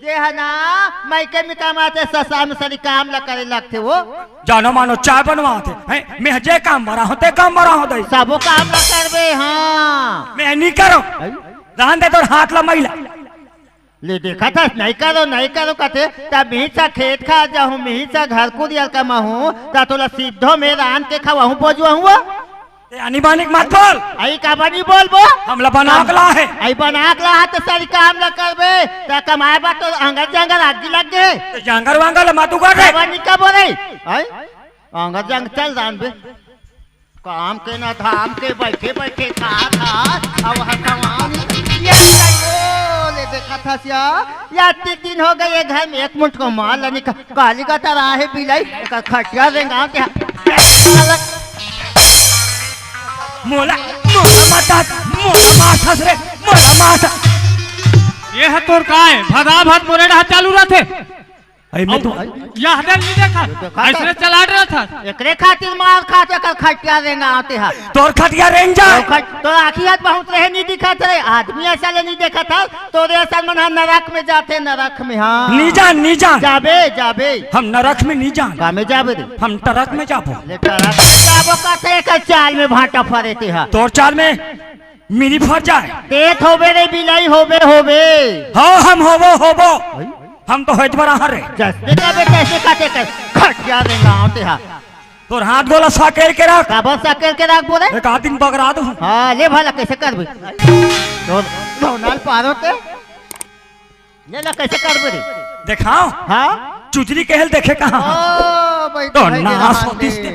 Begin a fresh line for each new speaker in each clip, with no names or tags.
जे है ना मैके में कमाते ससा में सारी काम ला करे लगते वो
जानो मानो चाय बनवाते हैं मैं जे काम बरा होते काम बरा होते
सबो काम ला करबे। हाँ
मैं नहीं करो रहन दे तो हाथ ला मैला
ले देखा था नहीं करो कहते तब मीसा खेत खा जाऊँ मीसा घर को दिया कमाऊँ ता तोला सीधो में रान के खवाऊँ बोझुआ हुआ
आनी बानी मत बोल
आई का बनी बोल बो
हमला बना अगला है
आई बना अगला है तो सारी काम ला करबे ता कमाए बा तो अंगर जंगल आग लग गए
जंगल वांगल मातू कर रे
बनी का बोले आई अंगर जंग चल जान बे काम के ना धाम के बैठे बैठे खा अब हटवान ये देखा था सिया या 3 दिन हो गए घर में एक मुठ को माल लनी काली का तरह है बिलाई का खटिया देंगा के
मोला माता रे मोला माता
ये है तोर का है भदा भात मोरे रहा चालू रहते
आई मैं तो
यह हदर नहीं देखा ऐसे चला रहा था
एकरे खातिर मार खाते कर खटिया देंगा आते हैं
तोर खटिया रेंजर
तो आखी हाथ बहुत रहे नहीं दिखा थे आदमी ऐसा ले नहीं देखा था तो ऐसा मन नरक में जाते नरक में। हाँ
नहीं जान
जाबे
हम नरक में नहीं जान
का में जाबे
हम टरक में जाबो
ले टरक में जाबो कहते एक चाल में भाटा फरेते हैं
तोर चाल में मेरी फर जाए
तेत होबे रे बिलाई होबे
हो हम होबो हम तो हेज बरा हरे
जस्ते का बे कैसे काटे कर खटिया देंगा आते हैं
तोर हाथ गोला साकेल के रख
का बस साकेल के रख बोले
एक आदमी पकड़ा दो।
हां ले भला कैसे करबे तो नाल पारो के ले ला कैसे करबे रे
दिखाओ।
हां
चुचरी के हेल देखे कहां
ओ भाई
तो नास होतिस दे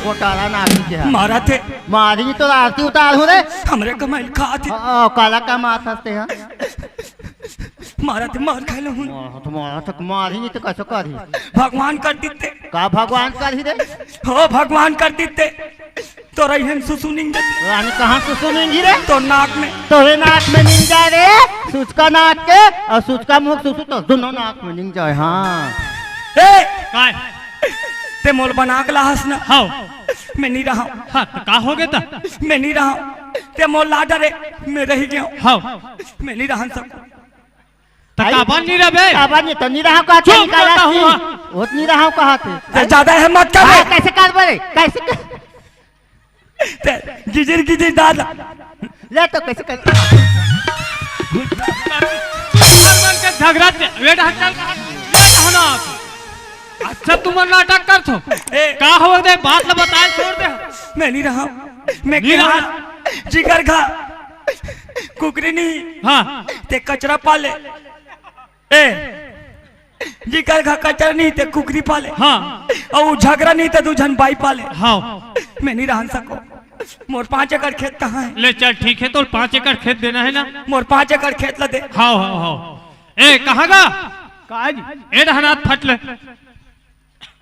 घोटाला नाकी के
मारा थे
मारी तो आरती उतार हो रे
हमरे कमाई खाते
काला का माथ हंसते हैं
मारा थे मार खाले हूं
तुम्हारा तक मारी नहीं तो कैसे करी
भगवान कर देते
का भगवान करी रे
हो भगवान कर देते तो रही हम सुसुनिंग
रानी कहां सुसुनेंगी रे
तो नाक में
तोरे नाक में निंग जाए रे सुचका नाक के और सुचका मुंह सुसु तो दोनों नाक में निंग जाए। हाँ
ए
काय
ते मोल बना के लाहस ना
हां
मैं नहीं रहा
हां का हो गया
मैं नहीं रहा ते मोल ला डरे मैं रह गया
हां
मैं नहीं रहा सब
तकाबन नहीं रबे
तकाबन नहीं तो नहीं रहा का थे निकाला वो नहीं रहा कहा थे
ज्यादा हिम्मत कर
कैसे कर बरे कैसे
गिजिर दादा
ले तो कैसे कर
मन के झगड़ा वेट हटल कहना अच्छा तुम नाटक कर थो का हो दे बात ल बताए छोड़ दे
मैं नहीं रहा मैं नहीं रहा जिगर खा कुकरी नहीं।
हां
ते कचरा पाले ए जिगर खा कचरा नहीं ते कुकरी पाले।
हां
और झगड़ा नहीं ते दूजन बाई पाले।
हां
मैं नहीं रह सको मोर 5 एकड़ खेत कहाँ है
ले चल ठीक है तो 5 एकड़ खेत देना है ना
मोर 5 एकड़ खेत ला दे।
हां हां हां ए कहां गा काज ए हाथ फट ले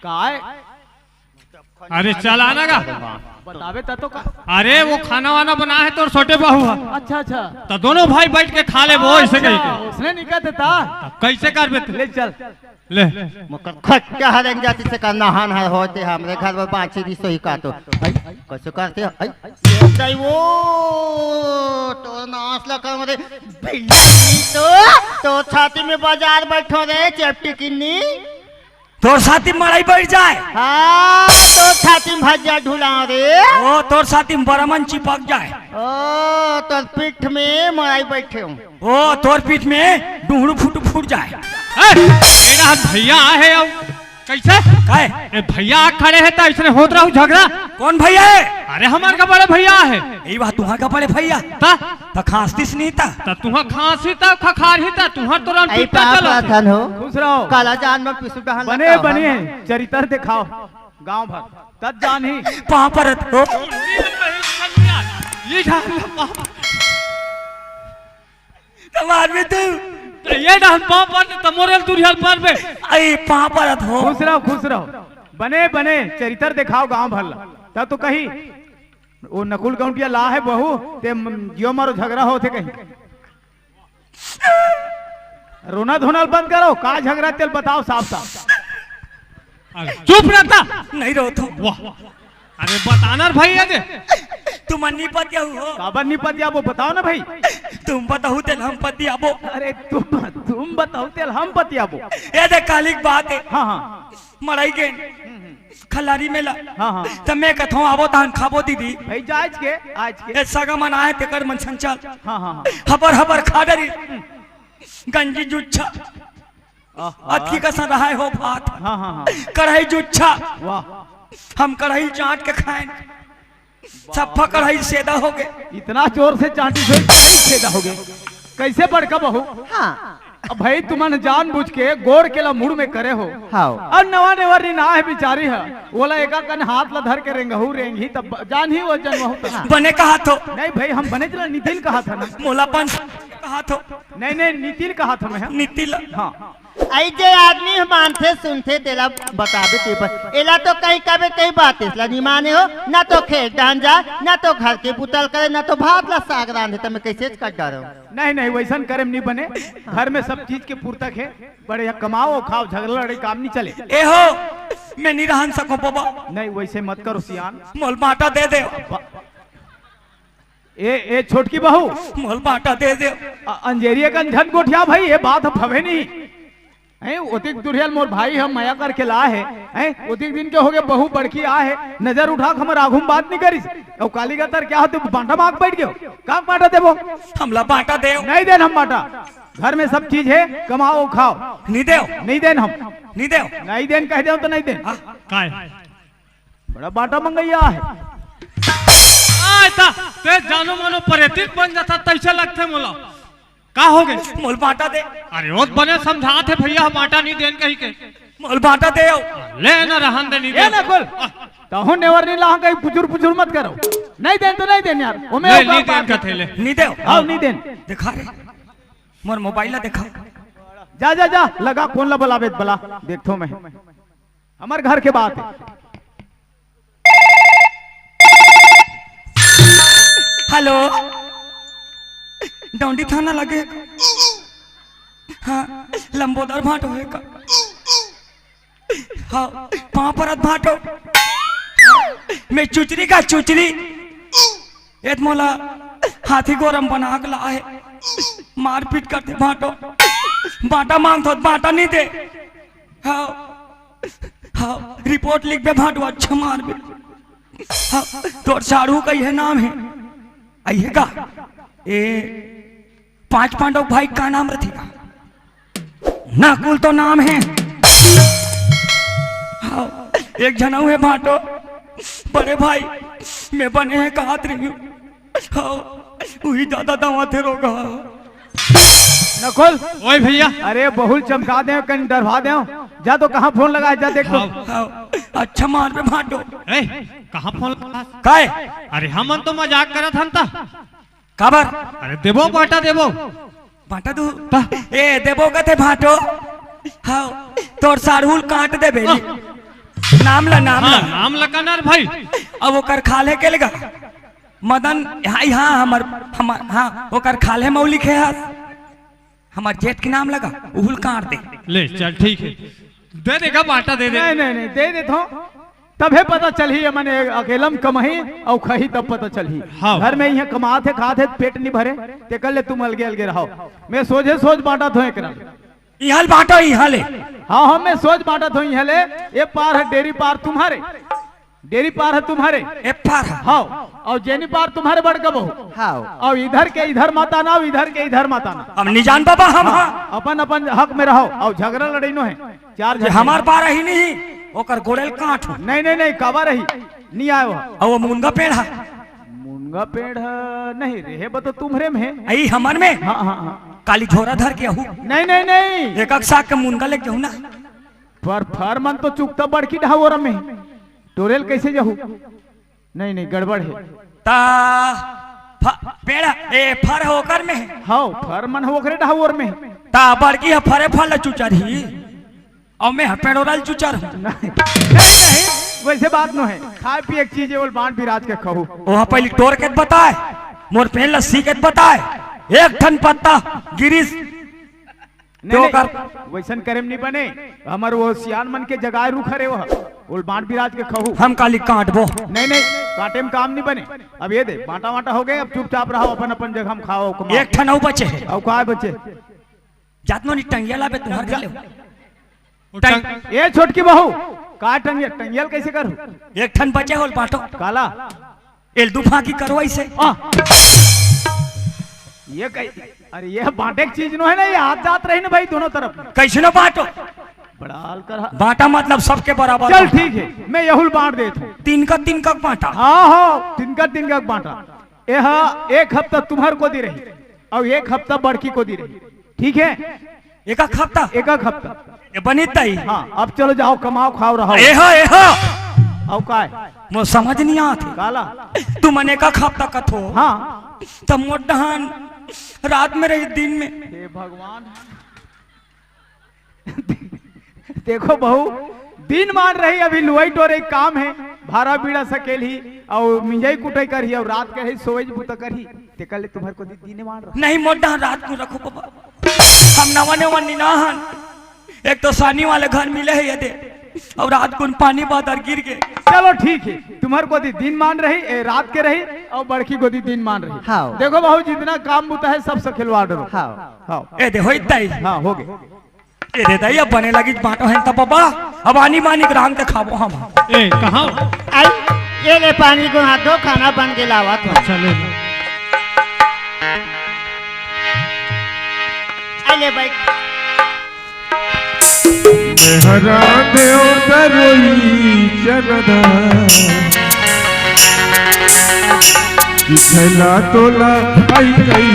काय अरे चल आना का
बतावे तो का
अरे वो खाना वाना बना है तो छोटे बहू है।
अच्छा
तो दोनों भाई बैठ के खा ले वो ऐसे कह के
उसने नहीं कहते था
कैसे करबे ले चल ले
मकर खट्टा हरंग जाति से का नहान हर होते हमरे घर में बाछी दी सोई का तो कैसे करते आई वो तो नाच लगा रे बिल्ली तो छाती में बाजार बैठो रे चपटी किन्नी
तोर साथी मड़ाई बैठ जाए।
हाँ तो छाती में भजिया ढुला रे
ओ तोर साथी में बरमन चिपक जाए।
ओ तोर पीठ में मड़ाई बैठे हूँ
ओ तोर पीठ में डूहड़ू फूट जाए।
मेरा भैया है अब कैसे
काय
ए भैया खड़े है तो इसने होत रहू झगड़ा
कौन भैया है
अरे हमार का बड़े भैया है
यही बात तुहा का बड़े भैया ता खांसतीस नहीं था
तुहा खांसी ता खखार ही ता तुहा तुरंत
आई
पीटा चलो
पापा हो
खुश रहो
काला जान में पिसु डहन
बने बने चरित्र दिखाओ गांव भर तब जान ही
वहां पर हो
ये
मार भी तू
ये डहन पाँव पर तमोरेल दुरियल पर बे
आई पाँव पर हो
खुश रहो बने बने चरित्र दिखाओ गांव भर ला तब तो कही वो नकुल गौंटिया ला है बहू ते जियो मारो झगड़ा होते कहीं रोना धोना बंद करो का झगड़ा चल बताओ साफ साफ
चुप रहता
नहीं रहो तो
वाह अरे बताना रे भाई ये
तुम अन्नी पतिया हो
काबर नहीं पतिया वो बताओ ना भाई
तुम बताओ तेल हम पतिया बो
अरे तुम बताओ तेल हम पतिया वो
ये देख कालिक बात है
हाँ हाँ
मराई के खलारी मेला
हाँ हाँ
तब मैं कथो आवो तान खाबो दीदी
भाई आज के
ए सगा मन आए तेकर मन संचाल
हाँ हाँ
हबर हबर खाडरी गंजी जुच्छा अथी का सन रहा हो भात
हाँ हाँ हाँ
कढ़ाई जुच्छा
वाह
हम कढ़ाई चाट के खाएं सफा कढ़ाई सेदा हो गए
इतना जोर से चांटी से छेदा हो गए कैसे बड़का बहू
हाँ
अब भाई तुमने जानबूझ के गोड़ के ला मुड़ में करे हो
हाँ
अब नवा नेवरी ना है बिचारी है बोला एका कन हाथ ला धर के रेंगहू रेंगी तब जान ही वो जन्महू तब
बने कहा तो
नहीं भाई हम बने चला नितिन कहा था ना
मोलापन कहा तो
नहीं नितिन कहा था मैं
नीतिल
हाँ
आई जे आदमी मानते सुनते तेला बताबे ते पर एला तो कहीं कभी कई बात इसला नहीं माने हो ना तो खेत डान जा ना तो घर के पुतल करे ना तो भात ला साग रांधे तो मैं कैसे कर डरो
नहीं वैसन करे नहीं बने घर में सब चीज के पूर्तक है बढ़िया कमाओ खाओ झगड़ा लड़ाई काम नहीं चले
ए हो मैं नहीं रहन सको बाबा
नहीं वैसे मत करो सियान
मोल बाटा दे दे
ए छोटकी बहू
मोल बाटा दे दे
अंजेरिया का झन गोठिया भाई ये बात फवे नहीं है उतिक दुरियल मोर भाई हम माया करके ला है उतिक दिन के हो गए बहू बड़की आ है नजर उठा हमर आघुम बात नहीं करी और काली का तर क्या होते बांटा मांग बैठ गयो का बांटा देबो
हमला बाटा दे
नहीं देन हम बांटा घर में सब चीज है कमाओ खाओ
नहीं दे
नहीं देन हम
नहीं दे
नहीं देन कह दे तो नहीं देन
काय
बड़ा बांटा मंगैया है
आयता ते जानो मानो पर्यटित बन जाता तैसे लगते मोला का हो गए
मोल बाटा दे
अरे वो बने समझाते भैया हम आटा नहीं देन कहीं के
मोल बाटा दे
ले ना रहन दे नहीं
ए ना खोल तहु नेवर नहीं ला कहीं पुचुर मत करो नहीं देन तो नहीं देन यार ओ मैं
नहीं देन का थेले
नहीं दे
आओ नहीं देन
दिखा रे मोर मोबाइल दिखा
जा लगा कौन ला बुलावे बला देखतो मैं हमार घर के बात है
हेलो डोंडी थाना लगे हाँ लंबोदर भाट होएगा हाँ पाँव परत भाटो मैं चुचरी का चुचरी एक मोला हाथी गोरम बना के लाए मारपीट करते भाटो बाटा मांग तो बाटा नहीं दे हाँ हाँ रिपोर्ट लिख दे भाटो अच्छा मार भी हाँ तो साड़ू का यह नाम है आइएगा ए 5 पांडव भाई का नाम रखेगा नकुल तो नाम है हाँ एक जनाऊ है भाटो बड़े भाई मैं बने हैं कहा रही हूँ हाँ वही ज्यादा दवा थे रोगा
नकुल
ओए भैया
अरे बहुल चमका दे कहीं डरवा दे जा तो कहाँ फोन लगाया जा देख
हाँ अच्छा मार पे भाटो
ए कहां फोन
काय
अरे हमन तो मजाक करत हन ता
खबर
अरे देबो बाटा देबो
बाटा तू ए देबो कथे भाटो हाँ तोर साड़ूल काट दे बेली नाम ला
नाम लकानर भाई
अब ओकर खाले के लगा मदन हाँ हमर हाँ ओकर खाले मौलिक है हमार जेठ के नाम लगा उहुल काट दे
ले चल ठीक है दे देगा बाटा दे दे
नहीं दे दे तो तबे पता चलही मैंने अकेलम कमही और खही तब पता चलही
हाँ।
घर में यहाँ कमाते खाते पेट नहीं भरे ते कर ले तुम अलगे रहो मैं सोच बांटा थो एक
इहल बाटो इहले
हाँ मैं सोच बांटा थो इहले ये पार है डेरी पार तुम्हारे डेरी पार है तुम्हारे
ए पार
हाँ और जेनी पार तुम्हारे बड़का बहू
हाँ
और इधर के इधर माता ना इधर के इधर माता ना
अब निजान बाबा हम हाँ
अपन अपन हक में रहो और झगड़ा लड़ाई नो है चार
जे हमार पार ही नहीं ओकर गोड़ेल काट हो
नहीं काबा रही नहीं आए वो
और वो मुनगा पेड़ है
मुनगा पेड़ नहीं रहे बता तुम्हारे में है
आई हमर में
हाँ
काली झोरा धर के हूँ
नहीं
एक साग के मुनगा लेके हूँ ना
पर मन तो चुकता बड़की ढावोर में टोरेल कैसे जाहू नहीं गड़बड़ है
ता पेड़ ए फर होकर में है।
हाँ फर मन हो करे ढावर में
ता बड़की है फरे फल चुचर ही और मैं पेड़ोरल चुचर हूँ।
नहीं नहीं वैसे बात न है, खाए पिए एक चीज है वो बांट बिराज के कहू।
वहाँ पहले तोड़ के बताए मोर पेन लस्सी के बताए एक ठन पत्ता गिरीश
नहीं वैसन करेम नहीं बने, हमार वो सियान मन के जगाए रुख रे वो बांट बिराज के कहू।
हम काली काटबो
नहीं नहीं काटे में काम नहीं बने। अब ये दे बांटा वाटा हो गए, अब चुपचाप रहो अपन अपन जगह हम खाओ कमाओ।
एक ठन बचे है
और का बचे
जातनो नी टंगिया लाबे तुम्हार गले
ये छोटकी बहू का टंगियल कैसे करूं?
एक ठन बचे होल बाटो
काला
एल दुफा की करवाई से
ये अरे ये बांटे की चीज नो है ना, ये हाथ जात रही ना भाई दोनों तरफ।
कैसे ना बाटो
बड़ा हाल कर
बाटा मतलब सबके बराबर।
चल ठीक है मैं यहुल बांट देता हूँ।
तीन का बांटा।
हाँ हाँ तीन का बांटा। यह एक हफ्ता तुम्हार को दी रही और एक हफ्ता बड़की को दी रही, ठीक है?
एक हफ्ता
एक हफ्ता
ये बनी तई।
हाँ अब चलो जाओ कमाओ खाओ रहो। और का
मो समझ नहीं आती
काला
तू मने का हफ्ता कथो।
हाँ
तब मोटहन रात में रही दिन में।
हे भगवान देखो बहू दिन मान रही अभी लुआई टोरे काम है, भारा बीड़ा सकेल ही और मिंजाई कुटाई कर ही और रात के ही सोए बुता कर ही ते कल तुम्हारे को दिन मान रहा
नहीं मोटहन रात को रखो बाबा। हम नवाने वन नाहन एक तो सानी वाले घर मिले है ये दे और रात को पानी बादर गिर गए।
चलो ठीक है तुम्हारे को दिन मान रही रात के रही और बड़की को दिन मान रही।
हाँ।
देखो बहू जितना काम बुता है सब से खिलवाड़ दो।
हाँ
हाँ
ए दे होई तई।
हाँ हो गए
ए दे दई अब बने लगी बाटो है तब बाबा अब आनी मानी ग्राम के खाबो हम।
ए कहां
आई ये ले पानी को हाथ दो, खाना बन के लावा तो
चले
आई ले भाई।
हरा देव दरोई चरदा किछला तोला आई कई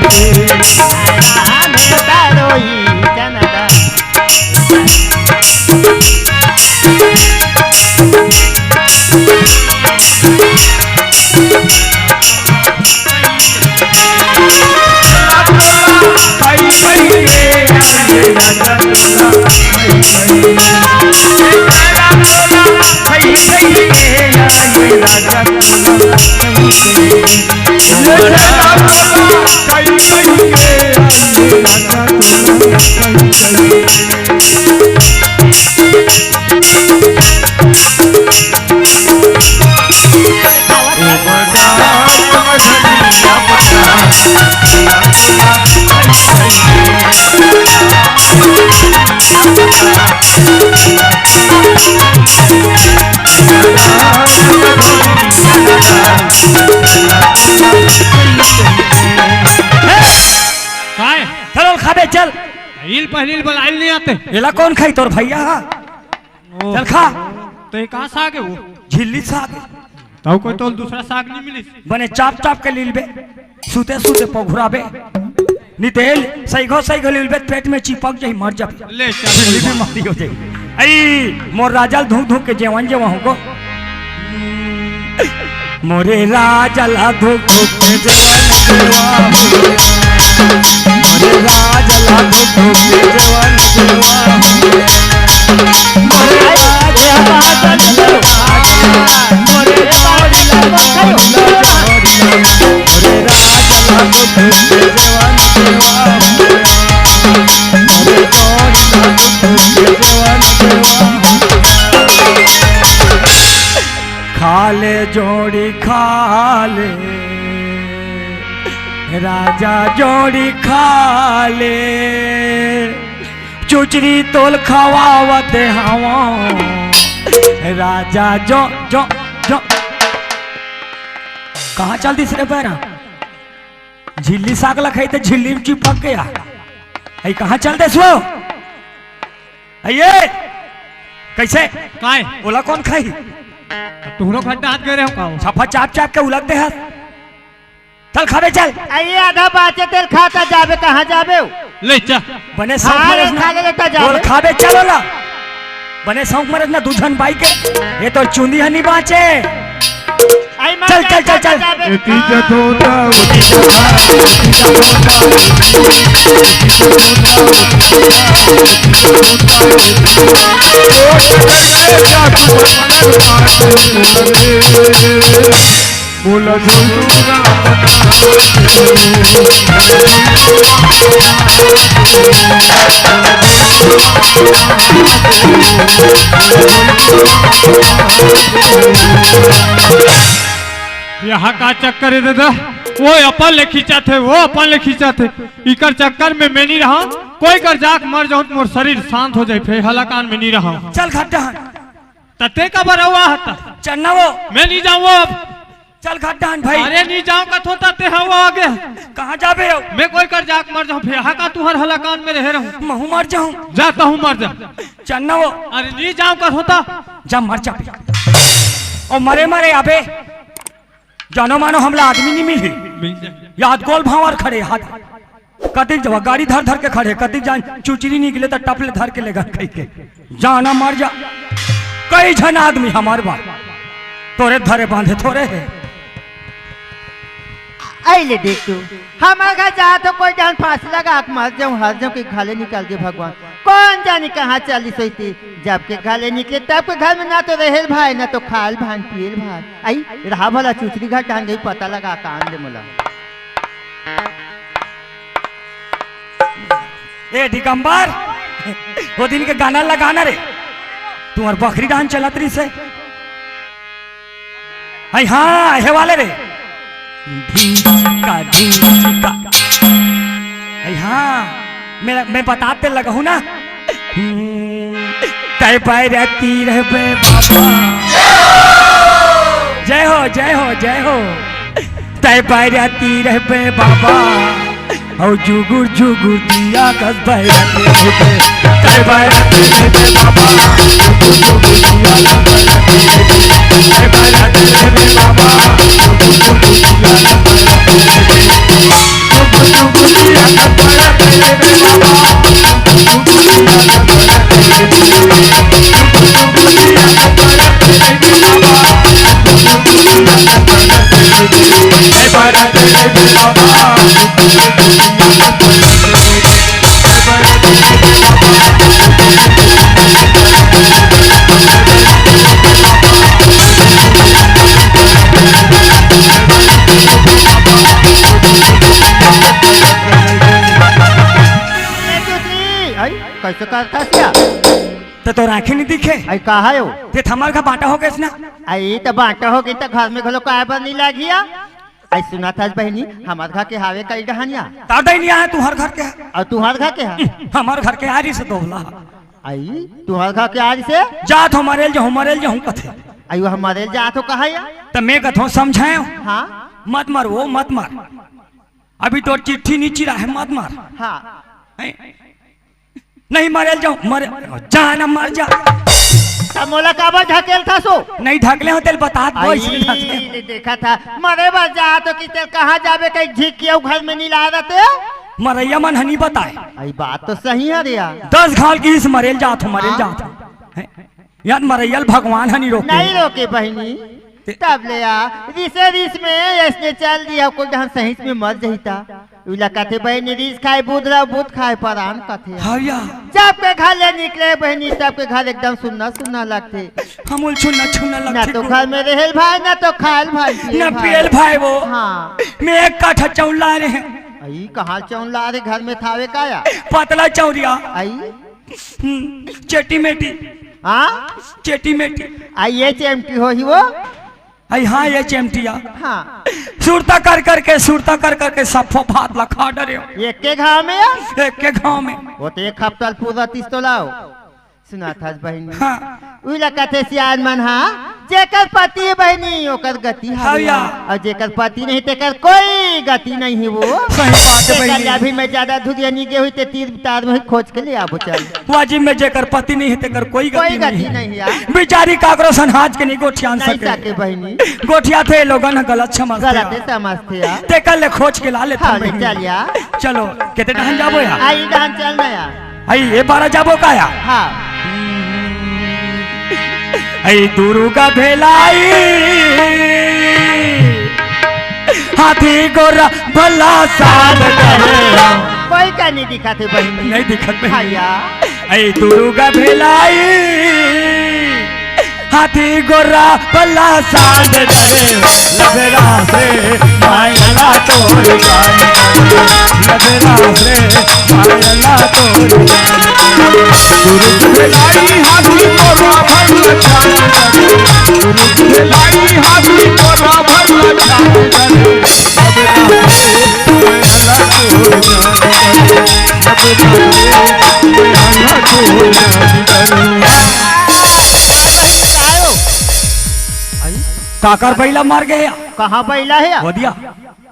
चल
इल पहली बलाइल नहीं आते।
एला कौन खाई तोर भैया? चल खा।
तो ये कहाँ साग है वो?
झिल्ली साग।
तो कोई तो दूसरा साग नहीं मिली
बने चाप चाप के लीलबे सूते सूते पघुराबे नितेल सही घो लीलबे पेट में चिपक जाई मर जाबे
ले
झिल्ली में मारी हो जाई। आई मोर राजल धूक धूक के जेवन जेवा हो को मोरे राजल धूक धूक के जेवन मोरे राजल धूक धूक के जेवन मोरे खाले जोड़ी खाले राजा जोड़ी खाले चुचरी तोल खवावत हवा राजा जो जो जो कहाँ चल दिस रे पैरा झिल्ली साग लखाई तो झिल्ली में चिपक गया। आई कहाँ चल दे सो ये कैसे
काय
ओला कौन खाई
तुहरो खड्डा हाथ गए हो
छफा चाप चाप के उलग दे हाथ चल खावे चल।
आइए आधा बाचे तेल खाता जाबे कहाँ जाबे
ले चा
बने सौंप
हाँ,
मरज
खा ले लेता जाबे।
बोल खावे चलो ला बने सौंप मरज ना दूधन बाई के ये तो चुंदी हनी बाचे
आई मर
चल,
जाए,
चल, चल, चल।
जाबे।
एती जतोता उती बोला
यहाँ का चक्कर है दादा, वो अपन ले खींचा थे, वो अपन ले खींचा थे, इकर चक्कर में मैं नहीं रहा। कोई कर जाक मर जाऊं तो मोर शरीर शांत हो जाए, फिर हलाकान में नहीं रहा।
चल खड्डा
तते का बरा हुआ हता,
चलना वो
मैं नहीं जाऊंगा अब।
चल खड्डा भाई।
अरे नहीं जाऊं का तो तते हवा आगे।
कहाँ जाबे हो?
मैं कोई कर जाक मर जाऊं, फिर यहाँ का तू हर हलाकान में रह रहूं।
महू मर जाऊं।
जाता हूँ मर जा।
चलना वो।
अरे नहीं जाऊं का होता।
जा मर जा। और मरे मरे अबे जानो मानो हमला आदमी नहीं मिली। याद गोल भावर खड़े हाथ कतिक जब गाड़ी धर धर के खड़े, कतिक जान चुचरी निकले तो टपले धर के लेगा कहीं के जाना मर जा। कई जन आदमी हमारे बात तोरे धरे बांधे थोड़े है।
आई ले देख तू हमारे घर जा तो कोई जान फांस लगा के मर जाऊं, हर जाऊं कि खाले निकाल के भगवान कौन जाने कहाँ चली सोती। जब के खाले निकले तब के घर में ना तो रहेल भाई ना तो खाल भान पियल भाई। आई रहा भला चुचरी घर डांग गई, पता लगा कान दे मोला।
ए दिगंबर वो दिन के गाना लगाना रे, तुम्हार बकरी डांस चलत रही से। आई हाँ हे वाले रे ढींका। आई हाँ मैं बताते लगा हूँ ना। तय पैरती रह बे बाबा, जय हो जय हो जय हो। तय पैरती रह बे बाबा और जुगुर जुगुर दिया कस पैरती रह बे। तय पैरती रह बे बाबा जुगुर जुगुर दिया कस पैरती रह बे। तय पैरती रह बे बाबा जुगुर जुगुर दिया कस पैरती रह बे। जुगुर जुगुर दिया कस पैरती रह बे बाबा जुगुर जुगुर दिया कस पैरती रह बे। जुगुर जुगुर दिया कस पैरती रह बे बाबा जुगुर जुगुर दिया कस पैरती रह बे। तय पैरती रह बे बाबा जुगुर जुगुर दिया कस पैरती रह बे। तय पैरती रह बे बाबा
कैसे करता सिया
तो राखी नहीं दिखे।
आई कहा हो
ते थमर का बांटा हो कैसे ना।
आई तो बांटा हो गई तो घर में घलो काय बनी लागिया। आई सुना था बहनी हमारे घर के हावे कई कहानियां
दादा ही नहीं आया तू हर घर के।
और तुम्हारे घर के है
हमारे घर के आरी से दोहला।
आई तुम्हारे घर के आज से
जात हो मरेल जो हूं कथे।
आई वो हमारे जा तो कहा या
तो मैं कथो समझायो
हाँ
मत मर वो मत मार, अभी तो चिट्ठी नीची रहा है मत मार।
हाँ
हैं? नहीं मरेल जाऊं मरे जाना मर जा।
मोला काबा ढकेल था सो
नहीं ढकले हो तेल बता दो
आई
इसलिए ढकले।
देखा था मरे बस जा तो कि तेल कहाँ जाबे कहीं झिक किया घर में नहीं ला रहते।
मरैया मन हनी बताए।
आई बात तो सही है रिया
10 घाल की इस मरेल जात हो मरेल जात हो। यार मरैयल भगवान हनी रोके
नहीं रोके बहनी तब ले आ रिस में ऐसने चल दिया कोई ढंग सही में मर जहिता उला कहते बहनी रिस खाए बुध रहा बुध खाए परान कहते
हाया
जब के घर ले निकले बहनी तब के घर एकदम सुनना सुनना लगते।
हमूल छुना छुना
ना
लगते
तो घर में रहेल भाई ना तो खायल भाई
न पियल भाई वो।
हाँ
मैं एक काठा चौला रहे हैं।
आई कहाँ चौन ला रहे घर में थावे काया
पतला चौरिया
आई
चेटी मेटी
हाँ
चेटी मेटी।
आई ये चेमटी हो ही वो
आई हाँ ये चेमटिया
हाँ
सुरता कर करके सफो भात लखा डरे
एक के घाव में या
एक के गांव में।
वो तो एक हफ्ता पूरा तीस तो लाओ सुना था बहनी
हाँ
उला कथे सियान मन हाँ जेकर पति है बहनी ओकर गति
हविया।
और जेकर पति नहीं तेकर कोई गति नहीं है वो
सही बात है बहनी।
अभी मैं ज्यादा धुरिया नहीं गई हुई ते तीर तार में खोज के ले आबो चल
वाजिब में जेकर पति नहीं है तेकर कोई गति नहीं
नहीं यार
बेचारी कागरो सनहाज के नहीं गोठिया
नहीं
सके
सके बहनी
गोठिया थे लोगन गलत समझते
गलत है समझते यार
तेकर ले खोज के ला लेते
हाँ ले
बहनी।
चल यार
चलो कितने टाइम जाबो यार
आई डांस चल ना यार
आई ये 12 जाबो का यार।
हाँ
आई दुर्गा भेलाई हाथी गोरा भला साध करे
कोई का नहीं दिखा थे बहनी
नहीं दिखत में
भैया
ऐ दुर्गा भेलाई हाथी गोरा भला साध करे लबेरा से मायला तोड़ जान लबेरा से मायला तोड़ जान
दुर्ग भेलाई हाथी गोरा भला चाल करे दुर्ग भेलाई हाथी गोरा भला चाल करे
काकर बैला मार गया
कहाँ बैला है
हो दिया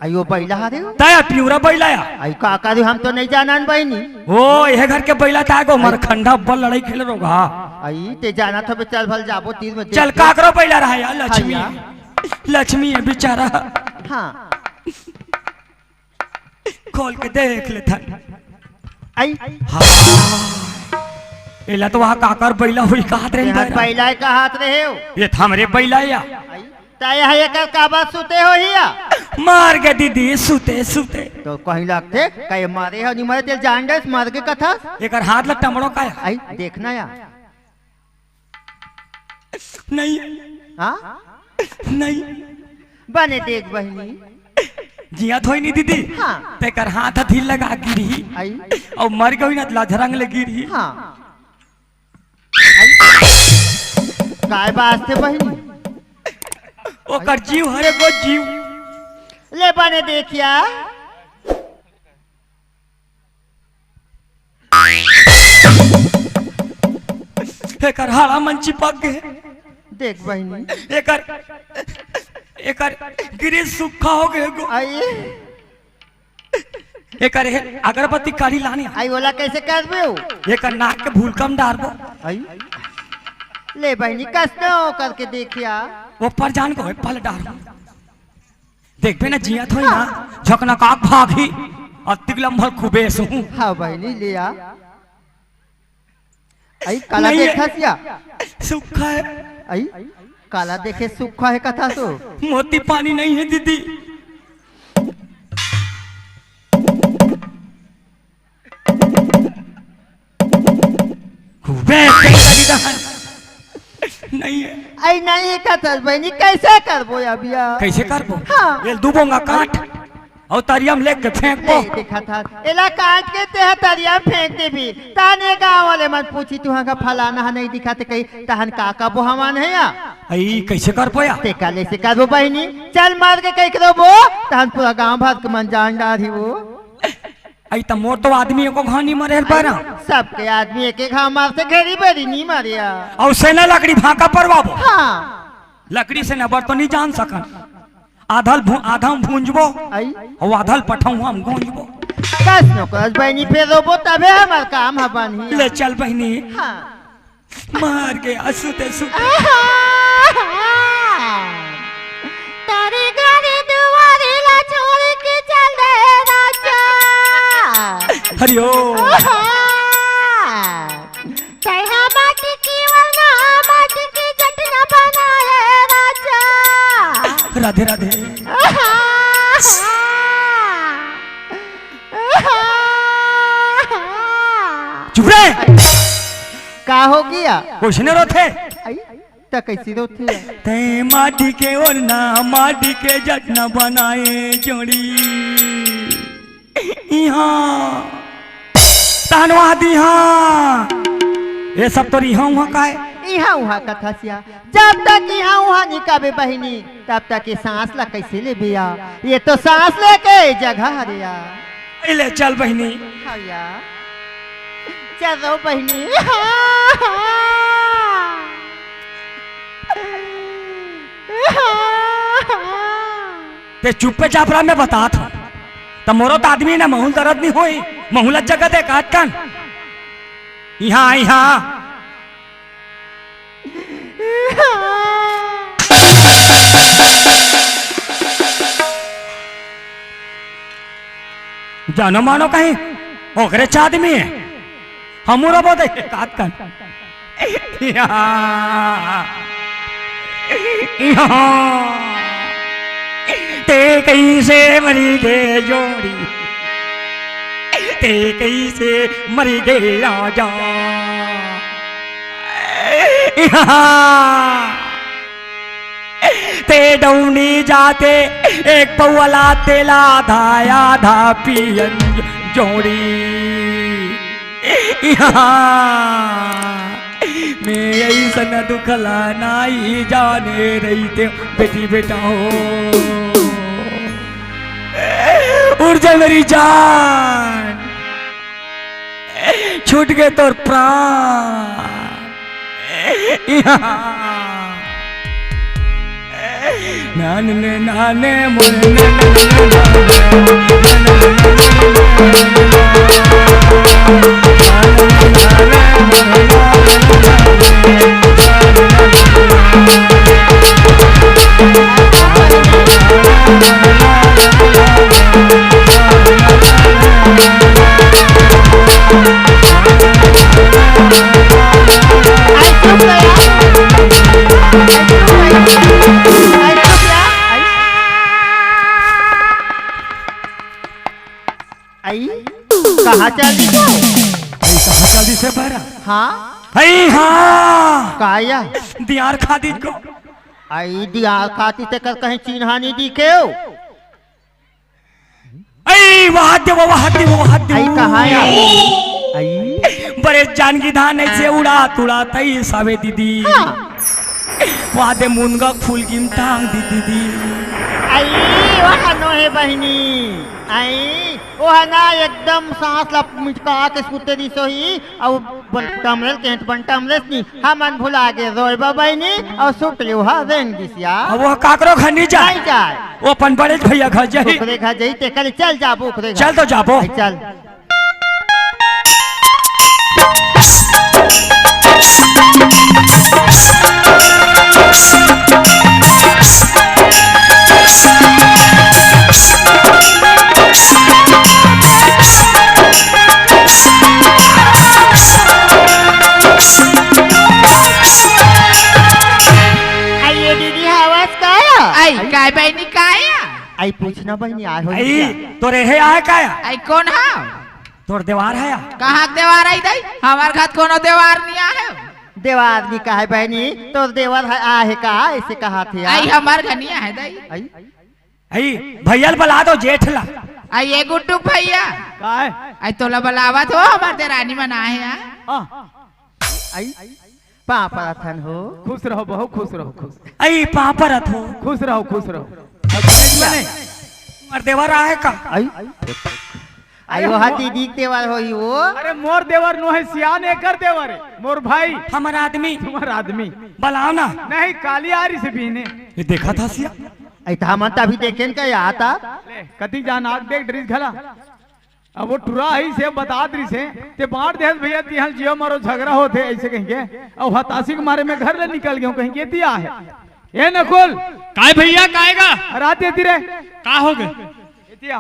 अयो बैला है
तया प्यूरा बैला या
आई काका रे हम तो नहीं जानन बहनी
ओ यह घर के बैला तागो मरखंडा बल लड़ाई खेल रोगा
आई ते जाना था बे चल भल जाबो तीर में
चल काकरो बैला रहा या लक्ष्मी लक्ष्मी है बेचारा
हाँ
खोल के देख ले था
आई
एला तो वहाँ काकर बैला हुई कहत रही
यहाँ बैला का हाथ रहे हो
ये हमरे बैला या
ताय है एकर का बात सुते हो हिया
मार के दीदी सुते सुते
तो कहीं लगते कहीं मारे हो नहीं मारे तेल जान दे मार के कथा
एक हाथ लग टमड़ो का
आई देखना या
नहीं
हाँ
नहीं
बने देख बहनी
जिया थोई नहीं दीदी
हाँ
तेकर हाथ ढील लगा गिरी
आई
और मर गई ना लाझरंग ले गिरी
हाँ काय बास्ते बहनी
ओकर जीव हरे को जीव
ले बने देखिया
एकर हाड़ा मन चिपक गए
देख बहनी
एकर गिरी सूखा हो गए गो
आई
एकर अगरबत्ती काढ़ी लाने
आई बोला कैसे कर बे हो
एकर नाक के भूलकम डारबो
आई ले बहनी कसना हो करके देखिया
वो पर जान को पल डार देख पे ना जिया थोई ना झकना काक भागी और तिगलम भर खुबेस हूं
हाँ बहनी ले आ आई काला देखा सिया
सूखा है
आई काला देखे सूखा है कथा सो
मोती पानी नहीं है दीदी नहीं है
आई नहीं है कथा बहनी कैसे करबो अबिया
कैसे करबो
हाँ।
ये डूबोंगा काट और तरियम लेके फेंकबो
देखा था एला काट के ते तरिया फेंक दे भी ताने गांव वाले मत पूछी तुहा का फलाना नहीं दिखाते कहीं तहन काका बो हमान है या
आई कैसे करबो या
ते काले से करबो बहनी चल मार के कहीं करो बो तहन पूरा गांव भाग के मन जान डारी वो
आई त मोर तो आदमी को घानी मरे पर
सबके आदमी एक एक हाँ मारते घेरी बेरी नहीं मारिया
और से ना लकड़ी भाका परवाबो
हाँ
लकड़ी से न तो नहीं जान सकन आधल आधा भूंजबो
आई
और आधल पठाऊ हम गूंजबो
कस नो कस बहनी फिर रोबो तबे हमार काम है बनी
ले चल बहनी
हाँ
मार के असुते सुते
तारे गाड़ी दुआरे ला छोड़ के चल दे राजा
हरिओ
कहा माटी की वरना माटी की चटना बनाए राजा
राधे राधे चुप रे
का हो गया
कुछ नहीं रोते
आई त कैसी रोती है
ते माटी के ओरना माटी के जटना बनाए जोड़ी यहाँ तानवा दी हाँ ये सब तो रिहा हुआ का है
यहाँ वहाँ कथा सिया जब तक यहाँ वहाँ निकाबे बहनी तब तक ये सांस ला कैसे ले बिया ये तो सांस लेके जगह हरिया
ले चल बहनी
हरिया चलो बहनी
ते चुप्पे चापरा में बता था तो मोरो तो आदमी ना महूल दर्द नहीं हुई महूलत जगत है काट कान यहाँ यहाँ जानो मानो कहीं ओकरे चा आदमी है हम रबो दे काट कान यहाँ यहाँ ते कैसे मरी गे जोड़ी, ते कैसे मरी गे राजा। ते डौनी जाते एक पौला तेला धाया धा पियन जोड़ी। मैं ऐसा दुखला नाई जाने रही थे बेटी बेटा हो। उड़ जा मेरी जान, छूट गए तोर प्राण। नाने नाने मुन्ने
कहाँ चल दी तो?
कहाँ चल दी से बरा?
हाँ
हाँ
काया
दियार खादी को
आई दिया खाती ते कर कहीं चिन्हानी दिखे हो?
आई वहाँ दे
आई कहाँ है? आई
बड़े जानकी धान ऐसे उड़ा तुड़ा तई सावे दीदी। वहाँ दे मुनगा फूल की टांग दी दीदी।
आई वहाँ नो है बहनी। आई वहाँ ना एकदम सांस लप मिटका के सुते दी सोही और टमरल के टमरल नहीं हमन भुला के रोइबा बहनी और सुट ले वहाँ रेंग दिसिया।
वो काकरो खनी जाए
जाए
वो अपन बड़े भैया घर जाए।
ओकरे घर जाई ते कल चल जाबो ओकरे घर।
चल तो जाबो
चल।
काय बहनी काया
आई पूछना बहनी आ हो
आई तो रहे आए काया
आई कौन हा
तोर देवार है
कहाँ देवार आई दई हमार घर कोनो देवार नहीं आए।
देवार नहीं कहा है बहनी तो देवर है आ है कहा ऐसे कहा थे
आई हमार घनिया है दई।
आई
आई भैया बला दो जेठला।
आई ये गुड्डू भैया
काय
आई तोला बलावत हो हमार देरानी मना है।
आई पापा थन हो।
खुश रहो बहु खुश रहो खुश।
आई पापरत हो
खुश रहो खुश रहो।
और देवर आए का
आई आई वो दीदी देवर होई वो।
अरे मोर देवर नो है सियान एकर देवर है मोर भाई
हमारा आदमी
तुम्हारा आदमी
बलाओ ना।
नहीं काली आरी से बीने
ये देखा था सिया
आई था मन तभी देखें का आता
कति जान आग देख ड्रिस घला अब वो टुरा ही से बता दी से ते बांट दे भैया तिहल जियो मारो झगड़ा होते ऐसे कहेंगे और हताशी के मारे में घर ले निकल गया कहेंगे दिया है ये नकुल
काय भैया काएगा
रात देती रे
का हो गए?
दिया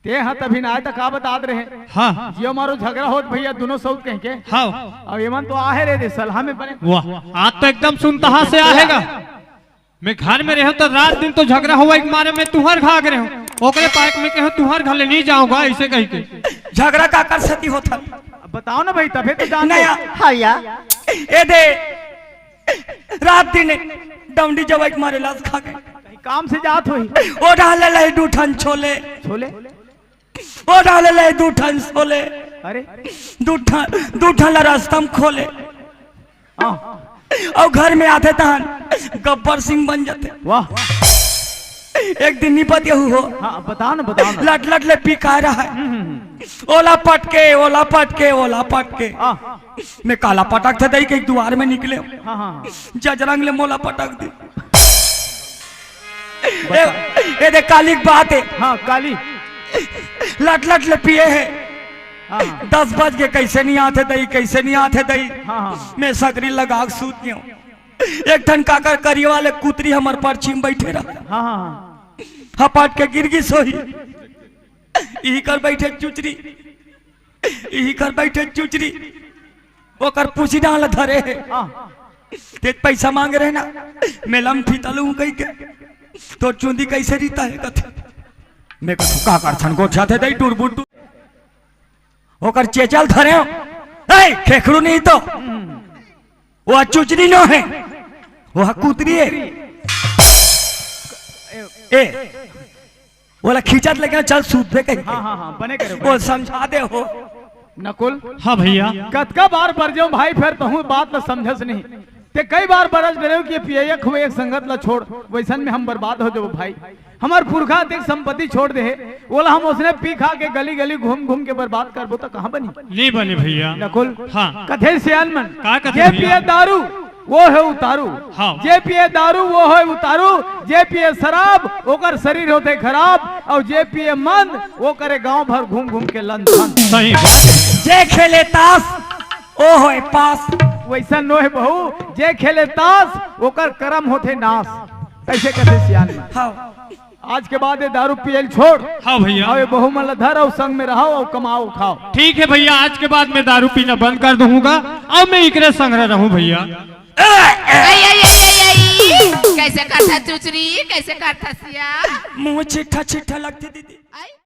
ते हाँ तभी ना आए तो का बता रहे
हाँ
जियो मारो झगड़ा होत भैया दोनों सऊत कहेंगे।
हाँ
अब ये मन तो आहे रे दे सलाह में बने
वाह आज तो एकदम सुनता से आएगा। मैं घर में रहो तो रात दिन तो झगड़ा हुआ एक मारे में तुहर भाग रहे हो ओकरे पार्क में कहो तुहर घर ले नहीं जाऊंगा ऐसे कह के
झगड़ा का कर सती होता।
बताओ ना भाई तबे तो जान
नया
हाया
ए दे रात दिन डंडी जवाई के मारे लाश खा गए
काम से जात हुई
ओ डाले ले दूठन छोले
छोले
ओ डाले ले दूठन छोले
अरे
दूठन रास्ता में खोले और घर में आते तहन गब्बर सिंह बन जाते।
वाह
एक दिन निपत यहू हो।
हाँ बताओ ना
लट लट ले पिका रहा है ओला पटके ओला पटके ओला पटके मैं काला पटक थे दई के द्वार में निकले जजरंग ले मोला पटक दी। ये देख काली बात है।
हाँ काली
लट लट ले पिए है 10 बज के कैसे नहीं आते दई कैसे नहीं आते दई। मैं सकरी लगा सूत गया एक ठन काकर करिए वाले कुतरी हमार परछिम बैठे रहा हपाट के गिर गई सोही यही कर बैठे चुचरी यही कर बैठे चुचरी वो कर पूछी डाल धरे है ते पैसा मांग रहे ना मैं लम फीतलू कही के तो चुंदी कैसे रीता है कथे मैं कहूँ का कर छन गोठा थे दई टूर बुट ओकर चेचल धरे ए खेखड़ू नहीं तो वो चुचरी न है वो कुतरी है ए बोला खींचत लेके चल सूत पे कहीं
हाँ हाँ हाँ बने करे
वो समझा दे हो
नकुल
हाँ भैया
कतका बार पर जाऊं भाई फिर तो बात न समझस नहीं ते कई बार बरस डरे कि पियक हुए एक संगत ला छोड़ वैसन में हम बर्बाद हो जाओ भाई हमार पुरखा देख संपत्ति छोड़ दे बोला हम उसने पी खा के गली गली घूम घूम के बर्बाद करबो तो कहाँ बनी
नहीं बने भैया
नकुल
हाँ
कथे सियान मन
का कथे
जे
भैया?
पिए दारू वो है उतारू
हाँ।
जे पिए दारू वो है उतारू जे पिए शराब ओकर शरीर होते खराब और जे पिए मन वो करे गांव भर घूम घूम के लंदन
सही बात
जे खेले ताश ओ होए पास
वैसा नो है बहू जे खेले ताश ओकर कर्म होते नाश ऐसे कहते सियान में
हाँ
आज के बाद ये दारू पियल छोड़
हाँ भैया
और ये बहु मन धर और संग में रहो और कमाओ खाओ
ठीक है भैया आज के बाद मैं दारू पीना बंद कर दूंगा अब मैं इकरे संग रहूं भैया
कैसे करता चुचरी कैसे करता सिया
मुँह चिट्ठा चिट्ठा लगती दीदी
आई